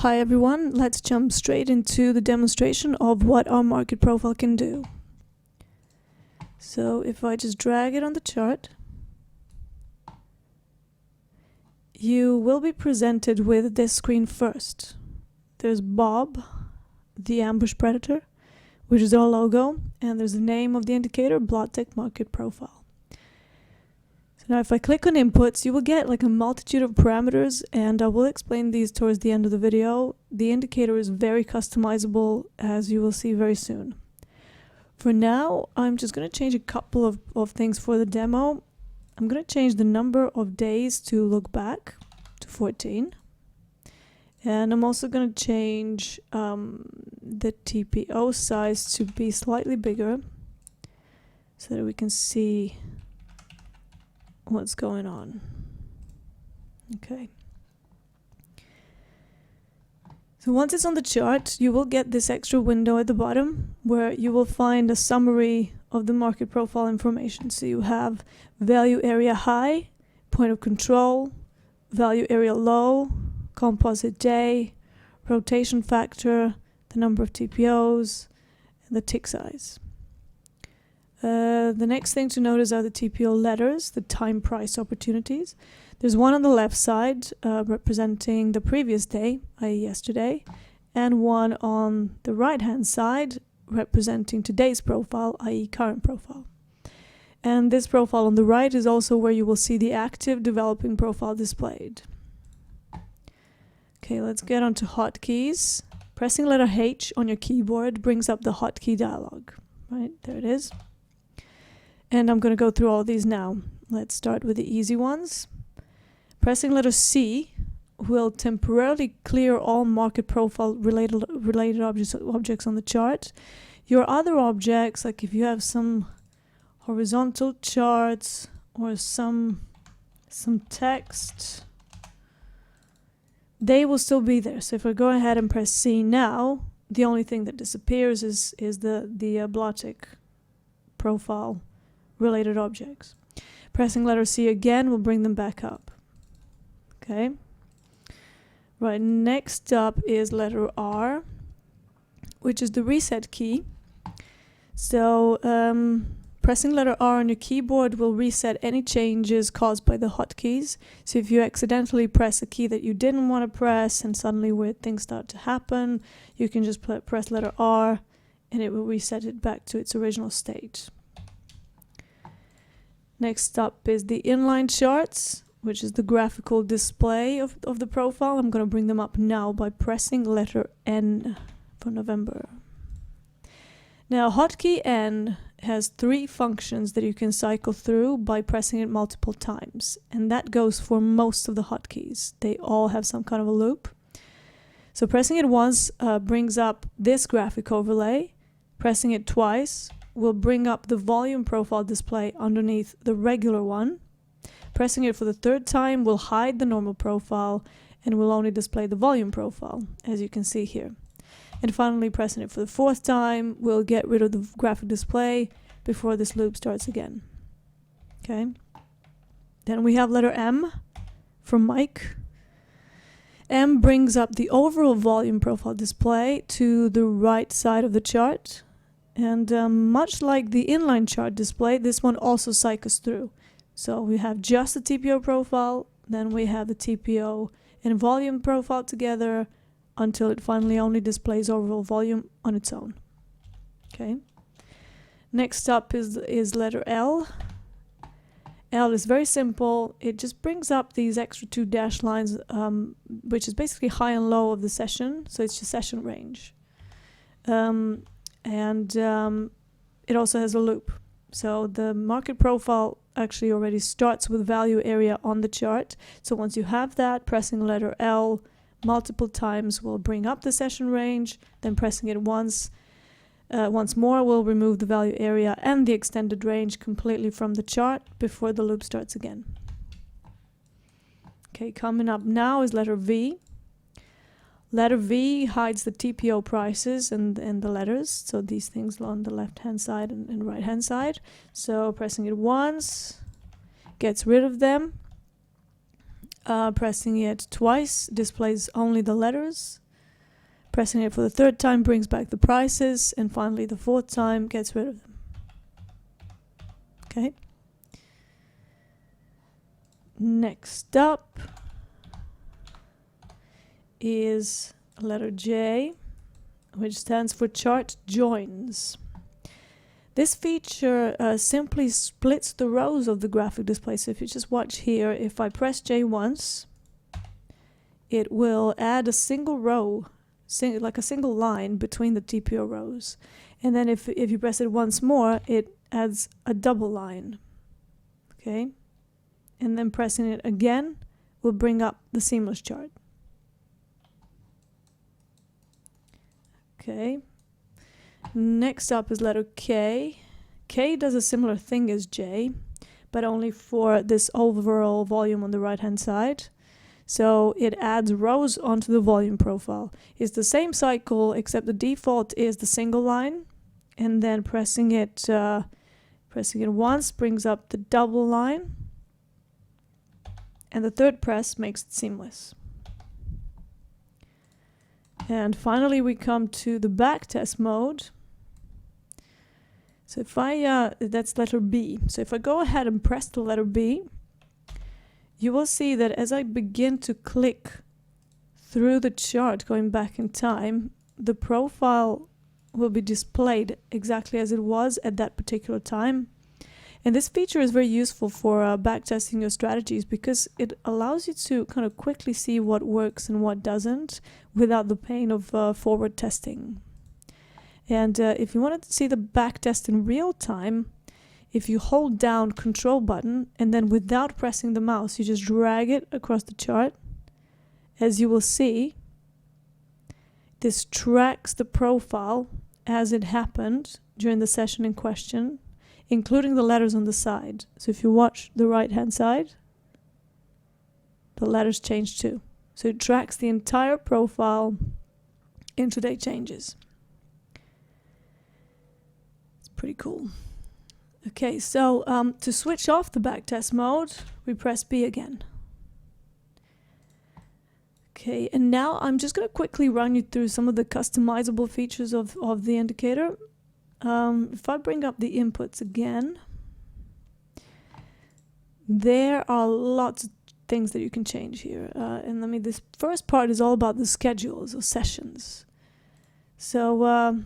Hi everyone, let's jump straight into the demonstration of what our market profile can do. So if I just drag it on the chart, you will be presented with this screen first. There's Bob, the ambush predator, which is our logo, and there's the name of the indicator, Blahtech market profile. Now if I click on inputs, you will get like a multitude of parameters, and I will explain these towards the end of the video. The indicator is very customizable, as you will see very soon. For now, I'm just going to change a couple of things for the demo. I'm going to change the number of days to look back to 14. And I'm also going to change the TPO size to be slightly bigger so that we can see what's going on. Okay. So once it's on the chart, you will get this extra window at the bottom where you will find a summary of the market profile information. So you have value area high, point of control, value area low, composite day, rotation factor, the number of TPOs, and the tick size. The next thing to notice are the TPO letters, the time price opportunities. There's one on the left side representing the previous day, i.e. yesterday, and one on the right hand side representing today's profile, i.e. current profile. And this profile on the right is also where you will see the active developing profile displayed. Okay, let's get on to hotkeys. Pressing letter H on your keyboard brings up the hotkey dialog. Right, there it is. And I'm going to go through all these now. Let's start with the easy ones. Pressing letter C will temporarily clear all market profile related objects on the chart. Your other objects, like if you have some horizontal charts or some text, they will still be there. So if I go ahead and press C now, the only thing that disappears is the Blahtech profile related objects. Pressing letter C again will bring them back up. Okay. Right, next up is letter R, which is the reset key. So pressing letter R on your keyboard will reset any changes caused by the hotkeys. So if you accidentally press a key that you didn't want to press and suddenly weird things start to happen, you can just press letter R and it will reset it back to its original state. Next up is the Inline Charts, which is the graphical display of the profile. I'm going to bring them up now by pressing letter N for November. Now, hotkey N has 3 functions that you can cycle through by pressing it multiple times, and that goes for most of the hotkeys. They all have some kind of a loop. So pressing it once brings up this graphic overlay. Pressing it twice will bring up the volume profile display underneath the regular one. Pressing it for the 3rd time will hide the normal profile and will only display the volume profile, as you can see here. And finally, pressing it for the 4th time will get rid of the graphic display before this loop starts again. Okay. Then we have letter M from Mike. M brings up the overall volume profile display to the right side of the chart. And much like the inline chart display, this one also cycles through. So we have just the TPO profile, then we have the TPO and volume profile together until it finally only displays overall volume on its own. Okay. Next up is letter L. L is very simple. It just brings up these extra 2 dash lines, which is basically high and low of the session. So it's your session range. It also has a loop. So the market profile actually already starts with value area on the chart. So once you have that, pressing letter L multiple times will bring up the session range. Then pressing it once more will remove the value area and the extended range completely from the chart before the loop starts again. Okay, coming up now is letter V. Letter V hides the TPO prices and the letters, so these things on the left hand side and right hand side. So pressing it once gets rid of them. Pressing it twice displays only the letters. Pressing it for the third time brings back the prices, and finally the fourth time gets rid of them. Okay. Next up is letter J, which stands for chart joins. This feature simply splits the rows of the graphic display. So if you just watch here, if I press J once, it will add a single row, like a single line between the TPO rows. And then if you press it once more, it adds a double line. Okay? And then pressing it again will bring up the seamless chart. Okay. Next up is letter K. K does a similar thing as J, but only for this overall volume on the right hand side. So it adds rows onto the volume profile. It's the same cycle, except the default is the single line, and then pressing it once brings up the double line, and the third press makes it seamless. And finally we come to the backtest mode. So if I, that's letter B. So if I go ahead and press the letter B, you will see that as I begin to click through the chart going back in time, the profile will be displayed exactly as it was at that particular time. And this feature is very useful for backtesting your strategies, because it allows you to kind of quickly see what works and what doesn't without the pain of forward testing. And if you wanted to see the backtest in real time, if you hold down Control button and then without pressing the mouse, you just drag it across the chart, as you will see, this tracks the profile as it happened during the session in question, including the letters on the side. So if you watch the right hand side, the letters change too. So it tracks the entire profile intraday changes. It's pretty cool. Okay, so to switch off the backtest mode, we press B again. Okay, and now I'm just going to quickly run you through some of the customizable features of the indicator. If I bring up the inputs again, there are lots of things that you can change here. And this first part is all about the schedules or sessions. So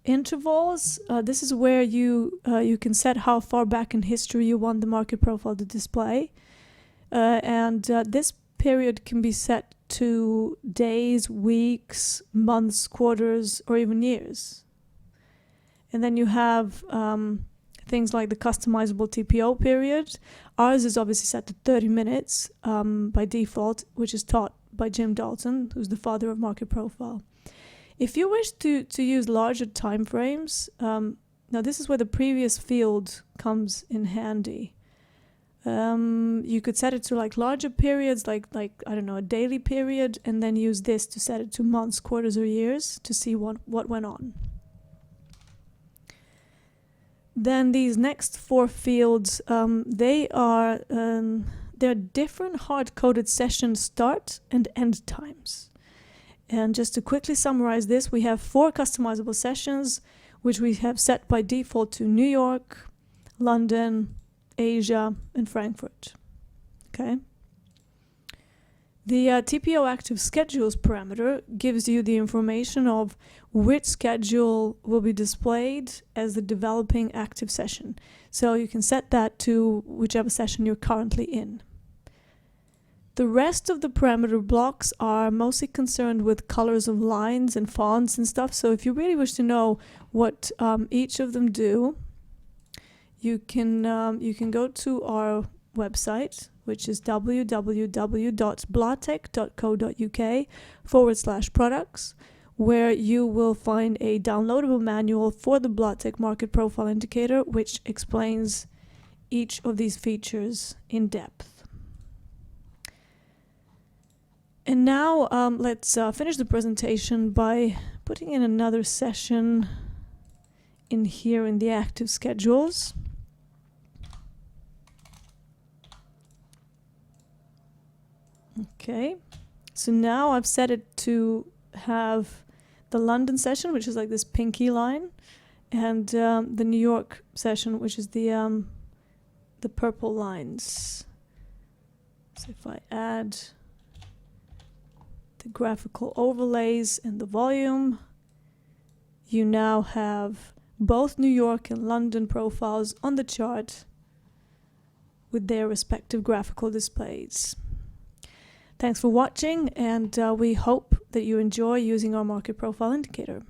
intervals, this is where you can set how far back in history you want the market profile to display. And this period can be set to days, weeks, months, quarters, or even years. And then you have things like the customizable TPO period. Ours is obviously set to 30 minutes by default, which is taught by Jim Dalton, who's the father of market profile. If you wish to use larger time frames, now this is where the previous field comes in handy. You could set it to like larger periods, like I don't know, a daily period, and then use this to set it to months, quarters, or years to see what went on. Then these next four fields, they're different hard-coded session start and end times. And just to quickly summarize this, we have 4 customizable sessions, which we have set by default to New York, London, Asia, and Frankfurt. Okay. The TPO active schedules parameter gives you the information of which schedule will be displayed as the developing active session. So you can set that to whichever session you're currently in. The rest of the parameter blocks are mostly concerned with colors of lines and fonts and stuff. So if you really wish to know what each of them do, you can go to our website, which is www.blahtech.co.uk/products, where you will find a downloadable manual for the Blahtech market profile indicator, which explains each of these features in depth. And now let's finish the presentation by putting in another session in here in the active schedules. Okay, so now I've set it to have the London session, which is like this pinky line, and the New York session, which is the purple lines. So if I add the graphical overlays and the volume, you now have both New York and London profiles on the chart with their respective graphical displays. Thanks for watching, and we hope that you enjoy using our market profile indicator.